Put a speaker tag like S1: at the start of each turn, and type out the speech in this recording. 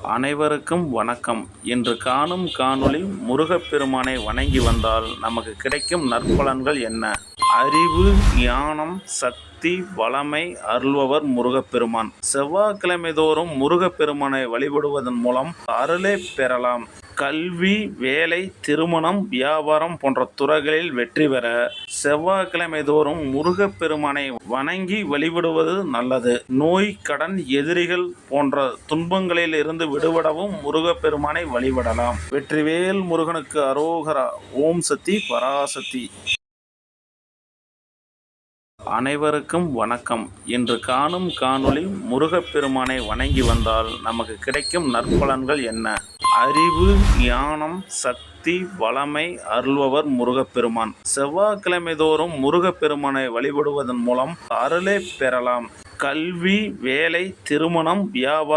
S1: அனைவருக்கும் வணக்கம். இன்று காணும் காணொளி முருகப்பெருமானை வணங்கி வந்தால் நமக்கு கிடைக்கும் நற்பலன்கள் என்ன? அறிவு, ஞானம், சக்தி, வளமை அருள்பவர் முருகப்பெருமான். செவ்வாய்க்கிழமை தோறும் முருகப்பெருமானை வழிபடுவதன் மூலம் அருளை பெறலாம். கல்வி, வேலை, திருமணம், வியாபாரம் போன்ற துறைகளில் வெற்றி பெற செவ்வாய்க்கிழமை தோறும் முருகப்பெருமானை வணங்கி வழிபடுவது நல்லது. நோய், கடன், எதிரிகள் போன்ற துன்பங்களில் இருந்து விடுபடவும் முருகப்பெருமானை வழிபடலாம். வெற்றிவேல் முருகனுக்கு அரோகரா. ஓம் சக்தி பராசக்தி. அனைவருக்கும் வணக்கம். இன்று காணும் காணொளி முருகப்பெருமானை வணங்கி வந்தால் நமக்கு கிடைக்கும் நற்பலன்கள் என்ன? அறிவு, ஞானம், சக்தி, வளமை அருள்பவர் முருகப்பெருமான். செவ்வாய்க்கிழமை தோறும் முருகப்பெருமானை வழிபடுவதன் மூலம் அருளை பெறலாம். கல்வி, வேலை, திருமணம், வியாபாரம்